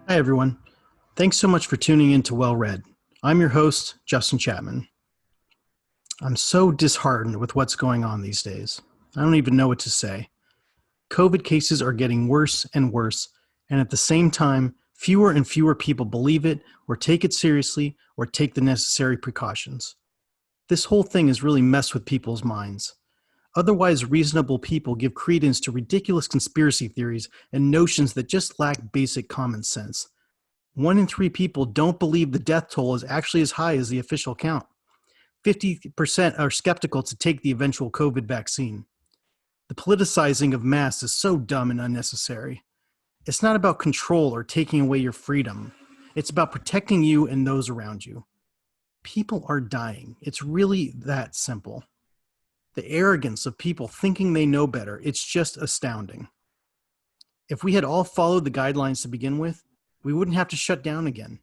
Hi, everyone. Thanks so much for tuning in to Well Read. I'm your host, Justin Chapman. I'm so disheartened with what's going on these days. I don't even know what to say. COVID cases are getting worse and worse, and at the same time, fewer and fewer people believe it or take it seriously or take the necessary precautions. This whole thing has really messed with people's minds. Otherwise reasonable people give credence to ridiculous conspiracy theories and notions that just lack basic common sense. 1 in 3 people don't believe the death toll is actually as high as the official count. 50% are skeptical to take the eventual COVID vaccine. The politicizing of masks is so dumb and unnecessary. It's not about control or taking away your freedom. It's about protecting you and those around you. People are dying. It's really that simple. The arrogance of people thinking they know better, it's just astounding. If we had all followed the guidelines to begin with, we wouldn't have to shut down again.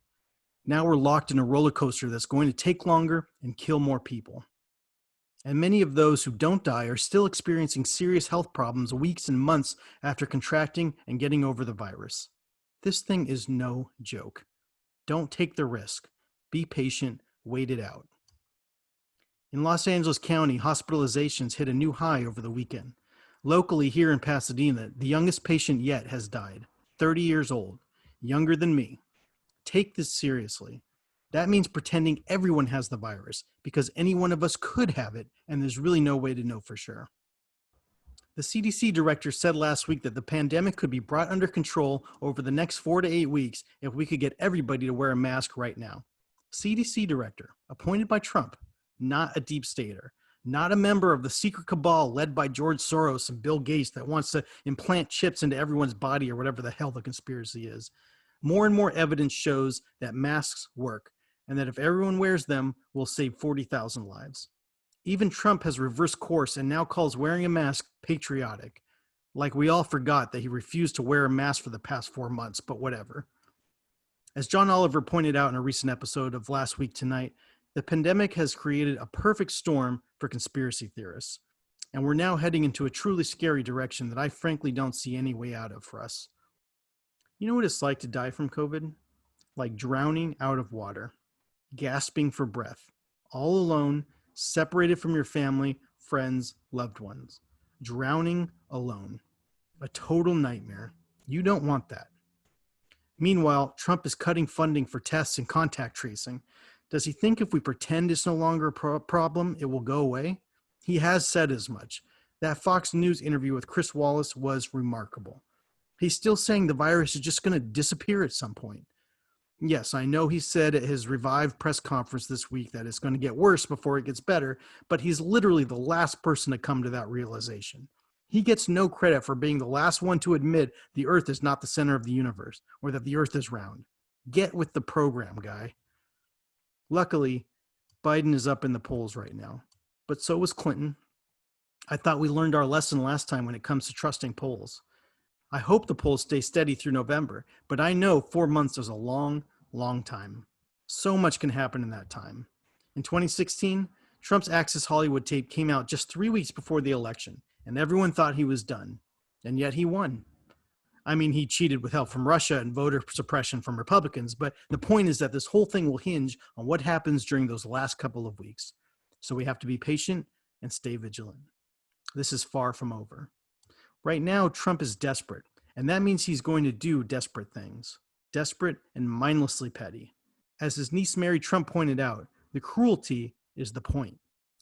Now we're locked in a roller coaster that's going to take longer and kill more people. And many of those who don't die are still experiencing serious health problems weeks and months after contracting and getting over the virus. This thing is no joke. Don't take the risk. Be patient. Wait it out. In Los Angeles County, hospitalizations hit a new high over the weekend. Locally here in Pasadena, the youngest patient yet has died, 30 years old. Younger than me. Take this seriously. That means pretending everyone has the virus because any one of us could have it and there's really no way to know for sure. The CDC director said last week that the pandemic could be brought under control over the next 4 to 8 weeks if we could get everybody to wear a mask right now. CDC director, appointed by Trump, not a deep stater, not a member of the secret cabal led by George Soros and Bill Gates that wants to implant chips into everyone's body or whatever the hell the conspiracy is. More and more evidence shows that masks work and that if everyone wears them, we'll save 40,000 lives. Even Trump has reversed course and now calls wearing a mask patriotic. Like we all forgot that he refused to wear a mask for the past 4 months, but whatever. As John Oliver pointed out in a recent episode of Last Week Tonight, the pandemic has created a perfect storm for conspiracy theorists. And we're now heading into a truly scary direction that I frankly don't see any way out of for us. You know what it's like to die from COVID? Like drowning out of water, gasping for breath, all alone, separated from your family, friends, loved ones. Drowning alone. A total nightmare. You don't want that. Meanwhile, Trump is cutting funding for tests and contact tracing. Does he think if we pretend it's no longer a problem, it will go away? He has said as much. That Fox News interview with Chris Wallace was remarkable. He's still saying the virus is just going to disappear at some point. Yes, I know he said at his revived press conference this week that it's going to get worse before it gets better, but he's literally the last person to come to that realization. He gets no credit for being the last one to admit the Earth is not the center of the universe or that the Earth is round. Get with the program, guy. Luckily, Biden is up in the polls right now, but so was Clinton. I thought we learned our lesson last time when it comes to trusting polls. I hope the polls stay steady through November, but I know 4 months is a long, long time. So much can happen in that time. In 2016, Trump's Access Hollywood tape came out just 3 weeks before the election, and everyone thought he was done. And yet he won. I mean, he cheated with help from Russia and voter suppression from Republicans, but the point is that this whole thing will hinge on what happens during those last couple of weeks. So we have to be patient and stay vigilant. This is far from over. Right now, Trump is desperate, and that means he's going to do desperate things. Desperate and mindlessly petty. As his niece Mary Trump pointed out, the cruelty is the point.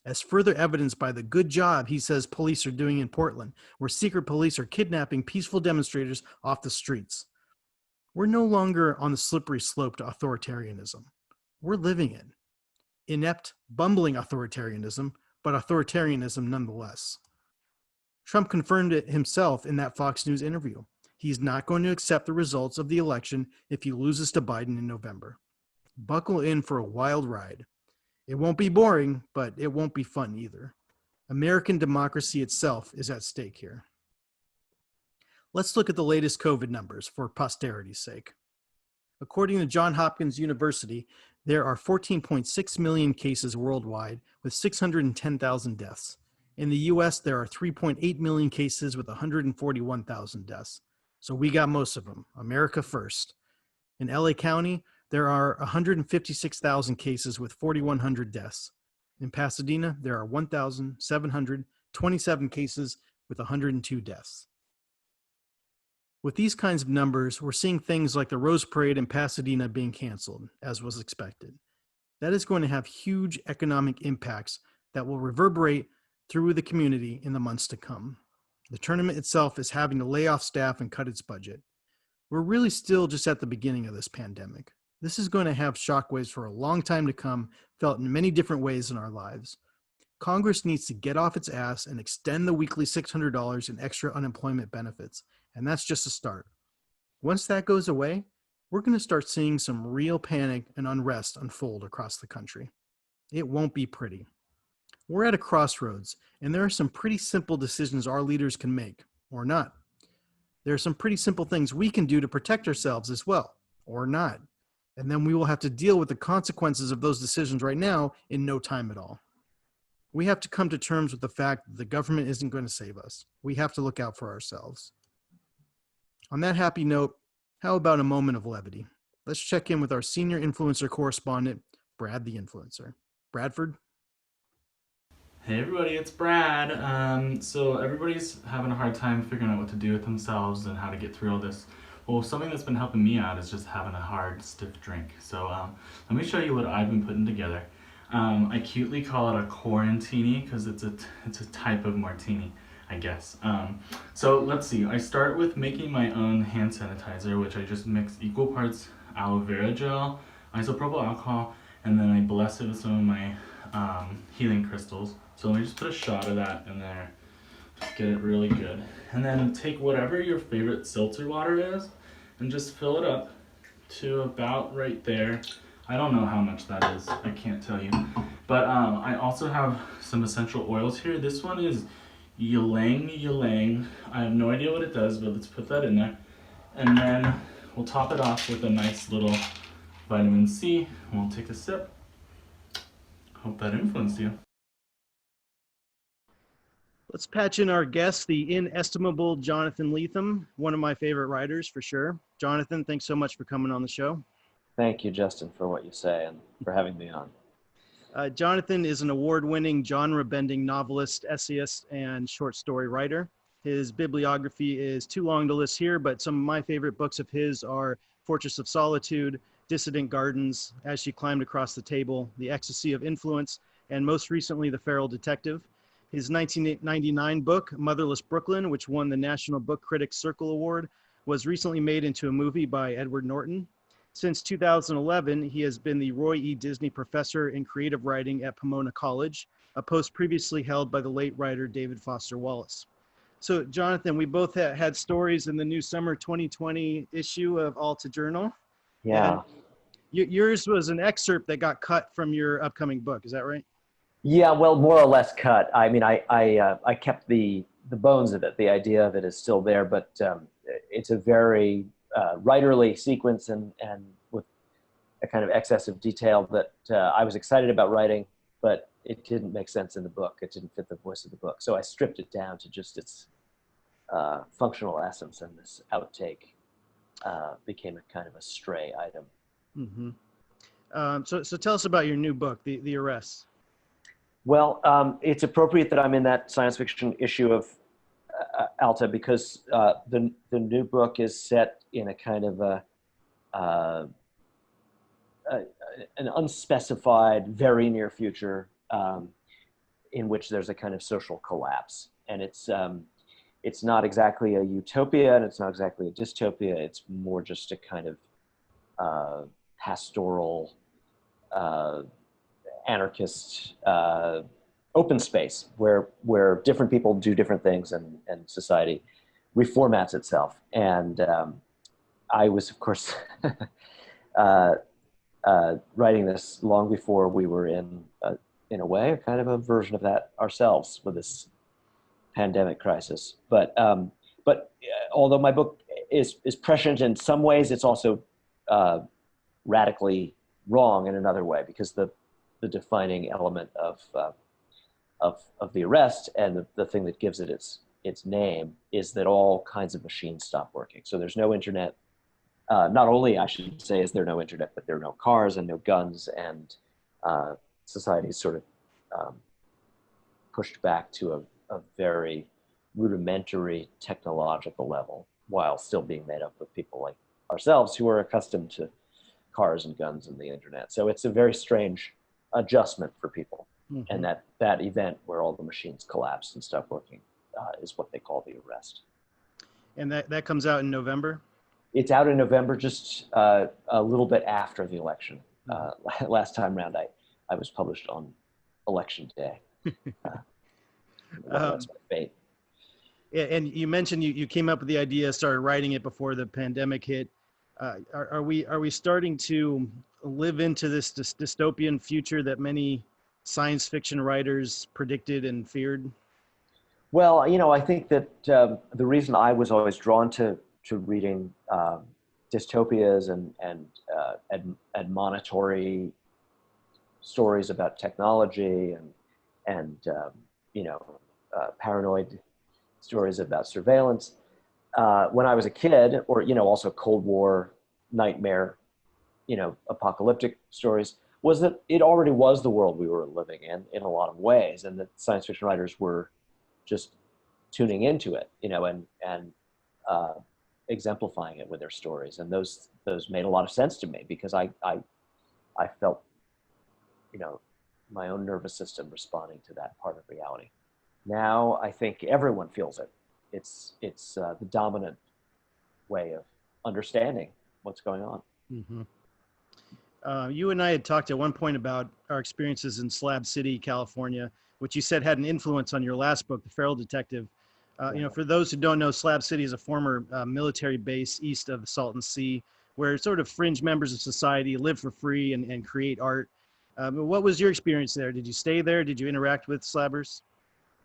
As further evidenced by the good job he says police are doing in Portland, where secret police are kidnapping peaceful demonstrators off the streets. We're no longer on the slippery slope to authoritarianism. We're living it. Inept, bumbling authoritarianism, but authoritarianism nonetheless. Trump confirmed it himself in that Fox News interview. He's not going to accept the results of the election if he loses to Biden in November. Buckle in for a wild ride. It won't be boring, but it won't be fun either. American democracy itself is at stake here. Let's look at the latest COVID numbers for posterity's sake. According to Johns Hopkins University, there are 14.6 million cases worldwide with 610,000 deaths. In the US, there are 3.8 million cases with 141,000 deaths. So we got most of them. America first. In LA County, there are 156,000 cases with 4,100 deaths. In Pasadena, there are 1,727 cases with 102 deaths. With these kinds of numbers, we're seeing things like the Rose Parade in Pasadena being canceled, as was expected. That is going to have huge economic impacts that will reverberate through the community in the months to come. The tournament itself is having to lay off staff and cut its budget. We're really still just at the beginning of this pandemic. This is going to have shockwaves for a long time to come, felt in many different ways in our lives. Congress needs to get off its ass and extend the weekly $600 in extra unemployment benefits, and that's just a start. Once that goes away, we're going to start seeing some real panic and unrest unfold across the country. It won't be pretty. We're at a crossroads, and there are some pretty simple decisions our leaders can make, or not. There are some pretty simple things we can do to protect ourselves as well, or not. And then we will have to deal with the consequences of those decisions right now in no time at all. We have to come to terms with the fact that the government isn't going to save us. We have to look out for ourselves. On that happy note, how about a moment of levity? Let's check in with our Senior Influencer Correspondent, Brad the Influencer. Bradford? Hey everybody, it's Brad. So everybody's having a hard time figuring out what to do with themselves and how to get through all this. Well, something that's been helping me out is just having a hard, stiff drink. So let me show you what I've been putting together. I cutely call it a quarantini because it's a type of martini, I guess. So let's see. I start with making my own hand sanitizer, which I just mix equal parts aloe vera gel, isopropyl alcohol, and then I bless it with some of my healing crystals. So let me just put a shot of that in there, get it really good. And then take whatever your favorite seltzer water is and just fill it up to about right there. I don't know how much that is, I can't tell you. But I also have some essential oils here. This one is ylang ylang. I have no idea what it does, but let's put that in there. And then we'll top it off with a nice little vitamin C. We'll take a sip. Hope that influenced you. Let's patch in our guest, the inestimable Jonathan Lethem, one of my favorite writers for sure. Jonathan, thanks so much for coming on the show. Thank you, Justin, for what you say and for having me on. Jonathan is an award-winning, genre-bending novelist, essayist, and short story writer. His bibliography is too long to list here, but some of my favorite books of his are Fortress of Solitude, Dissident Gardens, As She Climbed Across the Table, The Ecstasy of Influence, and most recently, The Feral Detective. His 1999 book, Motherless Brooklyn, which won the National Book Critics Circle Award, was recently made into a movie by Edward Norton. Since 2011, he has been the Roy E. Disney Professor in Creative Writing at Pomona College, a post previously held by the late writer David Foster Wallace. So, Jonathan, we both had stories in the new summer 2020 issue of Alta Journal. Yeah. And yours was an excerpt that got cut from your upcoming book. Is that right? Yeah, well, more or less cut. I mean, I kept the bones of it. The idea of it is still there, but it's a very writerly sequence and with a kind of excess of detail that I was excited about writing, but it didn't make sense in the book. It didn't fit the voice of the book. So I stripped it down to just its functional essence, and this outtake became a kind of a stray item. Mm-hmm. So tell us about your new book, The Arrests. Well, it's appropriate that I'm in that science fiction issue of Alta because the new book is set in a kind of an unspecified, very near future in which there's a kind of social collapse, and it's not exactly a utopia and it's not exactly a dystopia. It's more just a kind of pastoral, anarchist open space where different people do different things and society reformats itself. And I was, of course, writing this long before we were in a way, a kind of a version of that ourselves with this pandemic crisis. But although my book is prescient in some ways, it's also radically wrong in another way, because the defining element of the arrest and the thing that gives it its name is that all kinds of machines stop working. So there's no internet, Not only, I should say, is there no internet, but there are no cars and no guns, and society is sort of pushed back to a very rudimentary technological level, while still being made up of people like ourselves who are accustomed to cars and guns and the internet. So it's a very strange adjustment for people. Mm-hmm. And that event where all the machines collapsed and stopped working is what they call the arrest. And that comes out in November? It's out in November, just a little bit after the election. Last time round, I was published on election day. That's my fate. And you mentioned you came up with the idea, started writing it before the pandemic hit. Are we starting to live into this dystopian future that many science fiction writers predicted and feared? Well, I think that the reason I was always drawn to reading dystopias and admonitory stories about technology and paranoid stories about surveillance when I was a kid, or also Cold War nightmare, apocalyptic stories, was that it already was the world we were living in a lot of ways, and that science fiction writers were just tuning into it, and exemplifying it with their stories. And those made a lot of sense to me, because I felt, my own nervous system responding to that part of reality. Now I think everyone feels it. It's the dominant way of understanding what's going on. Mm-hmm. You and I had talked at one point about our experiences in Slab City, California, which you said had an influence on your last book, The Feral Detective. For those who don't know, Slab City is a former military base east of the Salton Sea, where sort of fringe members of society live for free and create art. What was your experience there? Did you stay there? Did you interact with slabbers?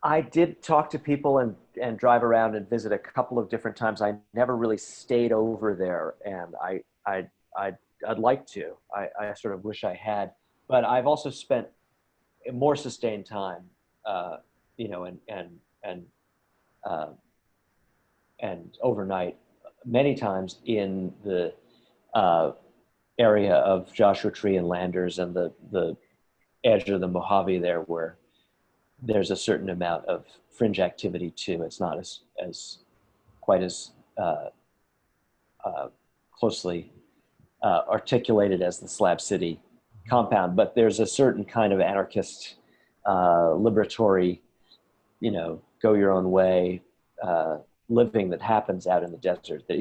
I did talk to people and drive around and visit a couple of different times. I never really stayed over there, and I'd like to. I sort of wish I had, but I've also spent more sustained time, and overnight many times in the area of Joshua Tree and Landers and the edge of the Mojave there, where there's a certain amount of fringe activity too. It's not as quite as closely articulated as the Slab City compound, but there's a certain kind of anarchist, liberatory, go your own way living that happens out in the desert that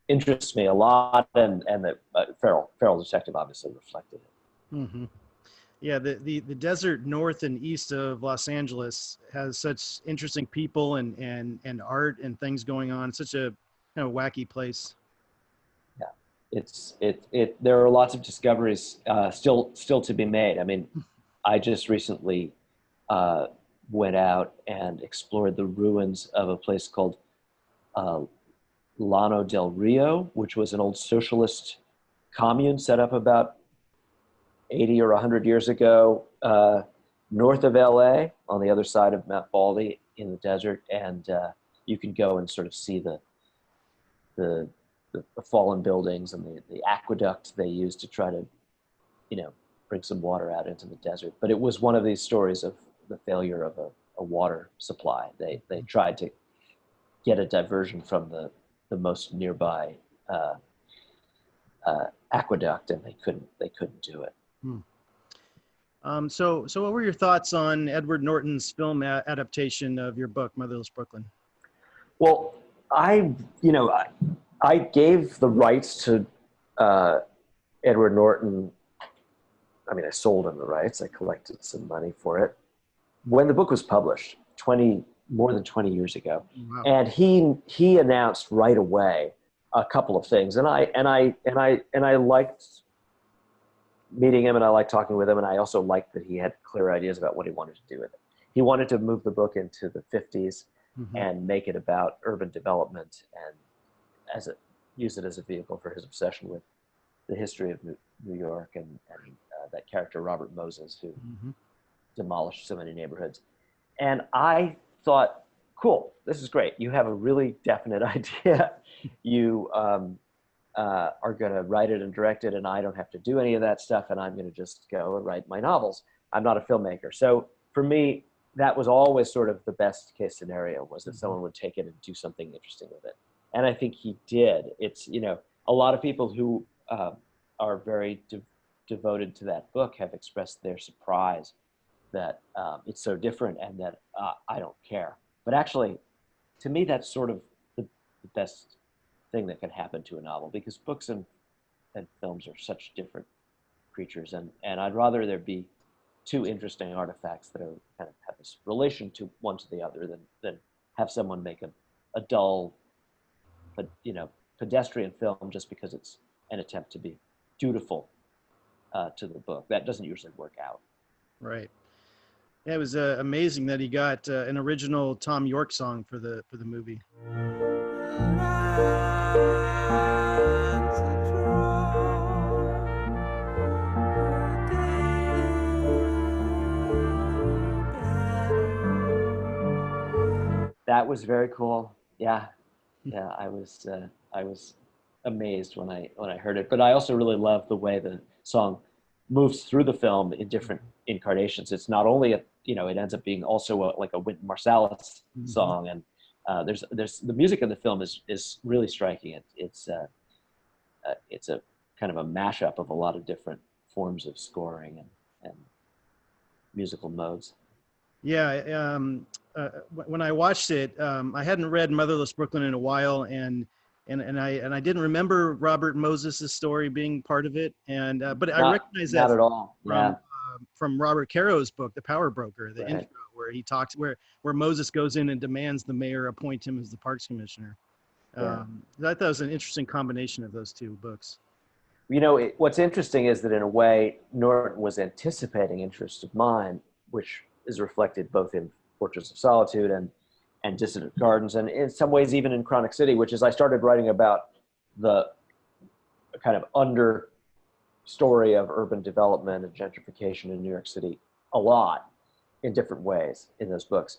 interests me a lot, and that Feral Detective obviously reflected it. Mm-hmm. Yeah, the desert north and east of Los Angeles has such interesting people and art and things going on. It's such a kind of wacky place. Yeah, there are lots of discoveries still to be made. I mean, I just recently went out and explored the ruins of a place called Llano del Rio, which was an old socialist commune set up about 80 or 100 years ago, north of LA, on the other side of Mount Baldy in the desert. And you can go and sort of see the fallen buildings and the aqueduct they used to try to, bring some water out into the desert. But it was one of these stories of the failure of a water supply. They tried to get a diversion from the most nearby aqueduct, and they couldn't do it. So what were your thoughts on Edward Norton's film adaptation of your book, Motherless Brooklyn? Well, I gave the rights to Edward Norton. I mean, I sold him the rights. I collected some money for it when the book was published more than 20 years ago. Wow. And he announced right away a couple of things, and I liked meeting him, and I liked talking with him, and I also liked that he had clear ideas about what he wanted to do with it. He wanted to move the book into the 50s mm-hmm. and make it about urban development, and use it as a vehicle for his obsession with the history of New York and that character Robert Moses, who mm-hmm. demolished so many neighborhoods. And I thought, cool, this is great. You have a really definite idea. You are going to write it and direct it, and I don't have to do any of that stuff, and I'm going to just go and write my novels. I'm not a filmmaker. So for me, that was always sort of the best case scenario, was that someone would take it and do something interesting with it. And I think he did. It's, you know, a lot of people who are very devoted to that book have expressed their surprise that it's so different and that I don't care. But actually, to me, that's sort of the best thing that can happen to a novel, because books and films are such different creatures, and I'd rather there be two interesting artifacts that are kind of have this relation to one to the other than have someone make a dull, but you know, pedestrian film just because it's an attempt to be dutiful to the book. That doesn't usually work out. Right. Yeah, it was amazing that he got an original Tom York song for the movie. That was very cool. Yeah, yeah. I was amazed when I heard it. But I also really love the way the song moves through the film in different incarnations. It's not only it ends up being also like a Wynton Marsalis song, and there's the music in the film is really striking. It's a kind of a mashup of a lot of different forms of scoring and musical modes. Yeah, when I watched it, I hadn't read Motherless Brooklyn in a while, and I didn't remember Robert Moses' story being part of it, and but I recognize that not at all. from Robert Caro's book, The Power Broker, the intro, where he talks where Moses goes in and demands the mayor appoint him as the parks commissioner. I thought that was an interesting combination of those two books. You know, what's interesting is that in a way, Norton was anticipating interests of mine, which is reflected both in Portraits of Solitude and Dissident Gardens, and in some ways even in Chronic City, which is I started writing about the kind of understory of urban development and gentrification in New York City a lot in different ways in those books.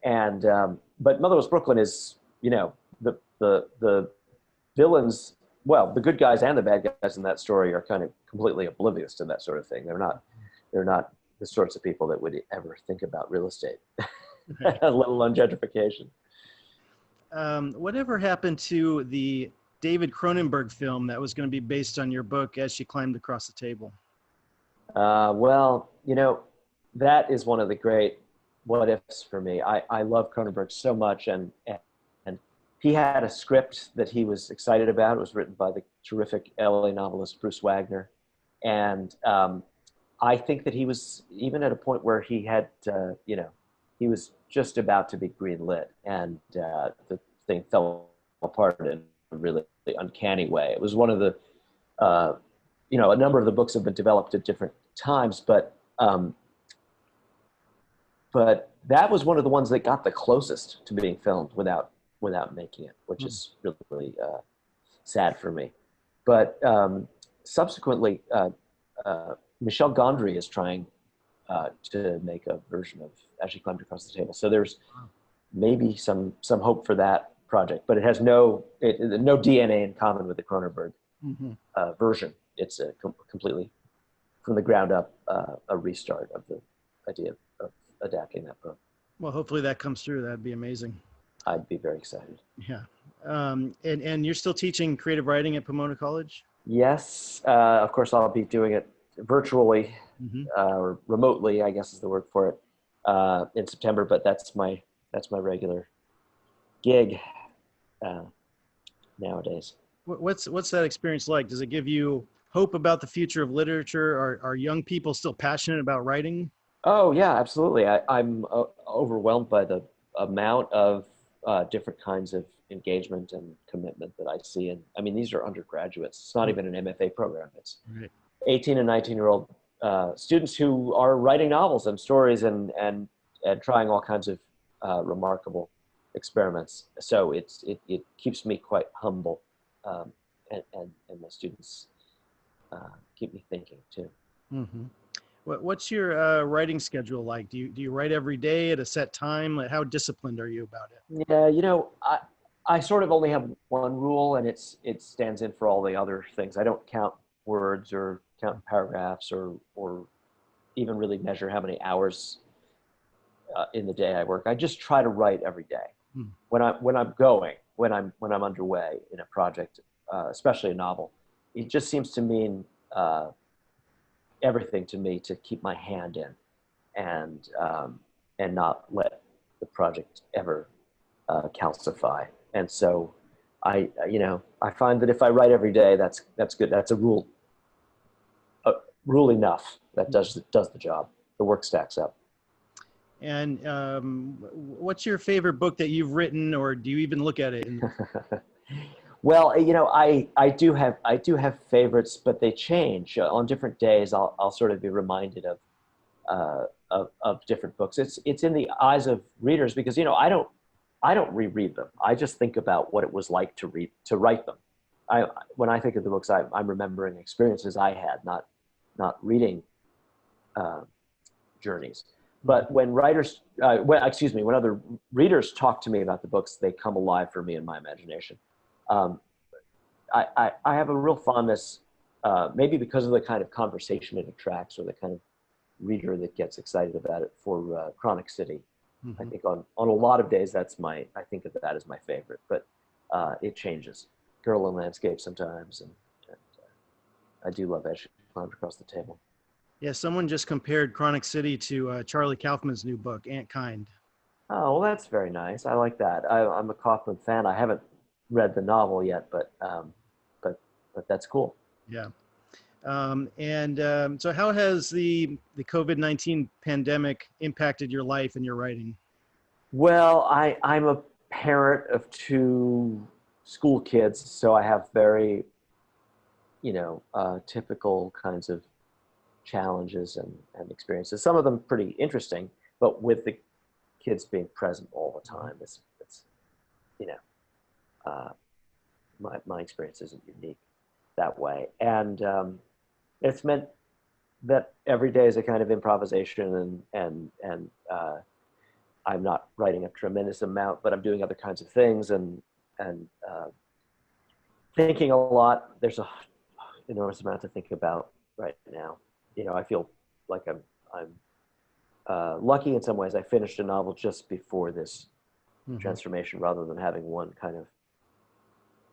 And but Motherless Brooklyn is, you know, the villains, well, the good guys and the bad guys in that story are kind of completely oblivious to that sort of thing. They're not the sorts of people that would ever think about real estate, let alone gentrification. Whatever happened to the David Cronenberg film that was going to be based on your book, As She Climbed Across the Table? Well, you know, that is one of the great what ifs for me. I love Cronenberg so much, and he had a script that he was excited about. It was written by the terrific LA novelist Bruce Wagner, and I think that he was even at a point where he had, you know, he was just about to be greenlit, and the thing fell apart in a really uncanny way. It was one of the, you know, a number of the books have been developed at different times, but that was one of the ones that got the closest to being filmed without making it, which is really sad for me. But subsequently, Michel Gondry is trying to make a version of As She Climbed Across the Table. So there's maybe some hope for that project, but it has no DNA in common with the Cronenberg version. It's a completely from the ground up a restart of the idea of adapting that book. Well, hopefully that comes through. That'd be amazing. I'd be very excited. Yeah. And you're still teaching creative writing at Pomona College? Yes. Of course, I'll be doing it virtually or remotely, I guess is the word for it, in September. But that's my regular gig nowadays. What's that experience like? Does it give you hope about the future of literature? Are young people still passionate about writing? Oh yeah, absolutely. I'm overwhelmed by the amount of different kinds of engagement and commitment that I see. And I mean, these are undergraduates. It's not even an MFA program. It's 18 and 19-year-old students who are writing novels and stories and trying all kinds of remarkable experiments. So it keeps me quite humble, and my students keep me thinking too. Mm-hmm. What's your writing schedule like? Do you write every day at a set time? How disciplined are you about it? Yeah, you know, I sort of only have one rule, and it stands in for all the other things. I don't count words or count paragraphs or even really measure how many hours in the day I work. I just try to write every day. Hmm. When I'm underway in a project, especially a novel, it just seems to mean everything to me to keep my hand in and not let the project ever calcify. And so I find that if I write every day, that's good. That's a rule enough that does the job. The work stacks up. And what's your favorite book that you've written, or do you even look at it? Well, I do have favorites, but they change on different days. I'll sort of be reminded of different books. It's in the eyes of readers because I don't reread them. I just think about what it was like to write them. When I think of the books, I'm remembering experiences I had, not reading journeys. But when when other readers talk to me about the books, they come alive for me in my imagination. I have a real fondness, maybe because of the kind of conversation it attracts or the kind of reader that gets excited about it, for Chronic City. Mm-hmm. I think on a lot of days, I think of that as my favorite, but it changes. Girl in Landscape sometimes, and I do love As She Climbed Across the Table. Yeah, someone just compared Chronic City to Charlie Kaufman's new book, Ant Kind. Oh, well, that's very nice. I like that. I'm a Kaufman fan. I haven't read the novel yet, but that's cool. Yeah. So how has the COVID-19 pandemic impacted your life and your writing? Well, I'm a parent of 2 school kids, so I have very, typical kinds of challenges and experiences. Some of them pretty interesting, but with the kids being present all the time, it's my experience isn't unique that way. And it's meant that every day is a kind of improvisation, and I'm not writing a tremendous amount, but I'm doing other kinds of things and thinking a lot. There's an enormous amount to think about right now. I feel like I'm lucky in some ways. I finished a novel just before this transformation, rather than having one kind of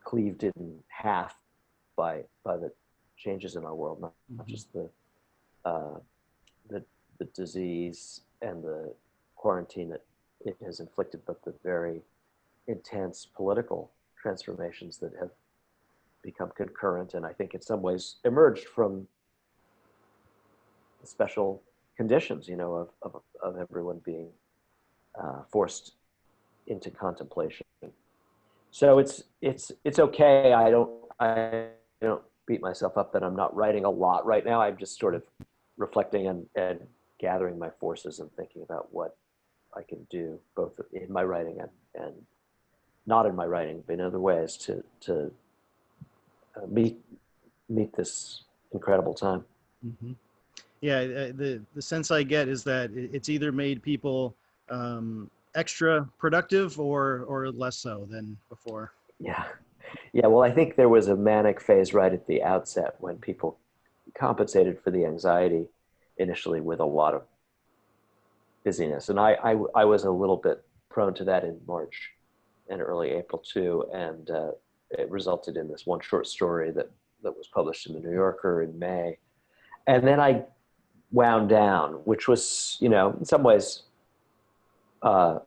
cleaved in half by the changes in our world, not just the disease and the quarantine that it has inflicted, but the very intense political transformations that have become concurrent, and I think in some ways emerged from special conditions, of everyone being forced into contemplation. So it's okay. I don't beat myself up that I'm not writing a lot right now. I'm just sort of reflecting and gathering my forces and thinking about what I can do, both in my writing and not in my writing, but in other ways to meet this incredible time. Mm-hmm. Yeah, the sense I get is that it's either made people extra productive or less so than before. Yeah. Well, I think there was a manic phase right at the outset when people compensated for the anxiety initially with a lot of busyness, and I was a little bit prone to that in March and early April too, and it resulted in this one short story that was published in the New Yorker in May, and then I wound down, which was, in some ways, there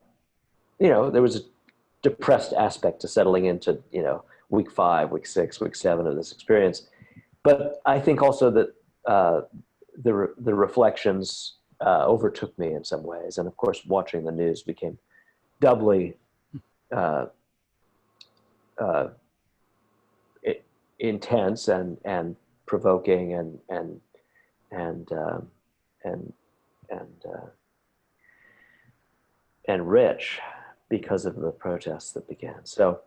was a depressed aspect to settling into, week 5, week 6, week 7 of this experience. But I think also that the reflections overtook me in some ways. And of course, watching the news became doubly intense and provoking and rich because of the protests that began. So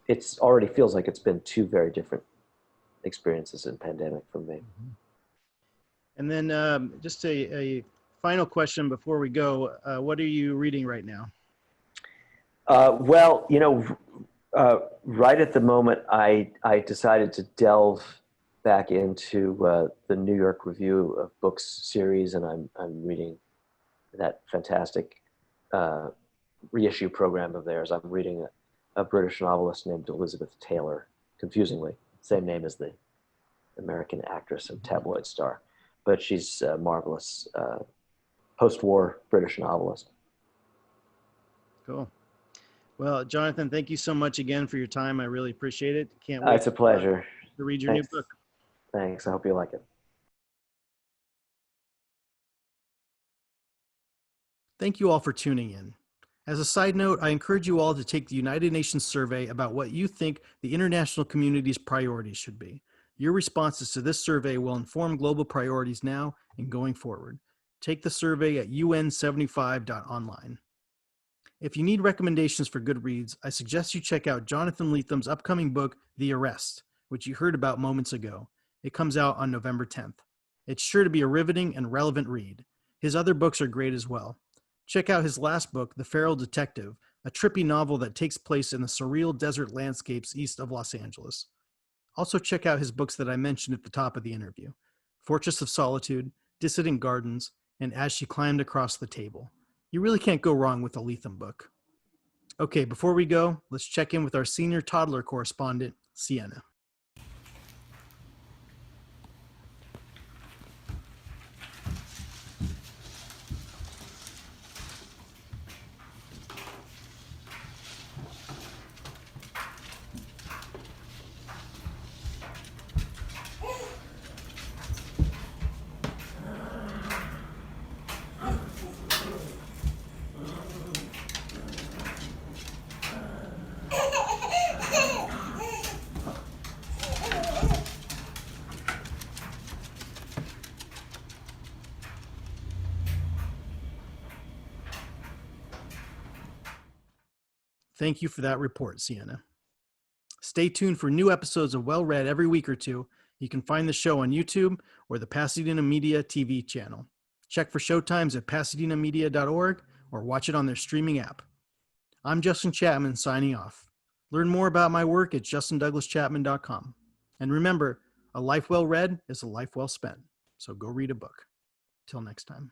it's already feels like it's been 2 very different experiences in pandemic for me. And then just a final question before we go. What are you reading right now? Well, right at the moment, I decided to delve back into the New York Review of Books series, and I'm reading that fantastic reissue program of theirs. I'm reading a British novelist named Elizabeth Taylor, confusingly, same name as the American actress and tabloid star, but she's a marvelous post-war British novelist. Cool. Well, Jonathan, thank you so much again for your time. I really appreciate it. Can't wait. It's a pleasure. To read your Thanks. new book. Thanks. I hope you like it. Thank you all for tuning in. As a side note, I encourage you all to take the United Nations survey about what you think the international community's priorities should be. Your responses to this survey will inform global priorities now and going forward. Take the survey at un75.online. If you need recommendations for good reads, I suggest you check out Jonathan Lethem's upcoming book, The Arrest, which you heard about moments ago. It comes out on November 10th. It's sure to be a riveting and relevant read. His other books are great as well. Check out his last book, The Feral Detective, a trippy novel that takes place in the surreal desert landscapes east of Los Angeles. Also check out his books that I mentioned at the top of the interview, Fortress of Solitude, Dissident Gardens, and As She Climbed Across the Table. You really can't go wrong with a Lethem book. Okay, before we go, let's check in with our Senior Toddler Correspondent, Sienna. Thank you for that report, Sienna. Stay tuned for new episodes of Well Read every week or two. You can find the show on YouTube or the Pasadena Media TV channel. Check for showtimes at pasadenamedia.org or watch it on their streaming app. I'm Justin Chapman signing off. Learn more about my work at justindouglaschapman.com. And remember, a life well read is a life well spent. So go read a book. Till next time.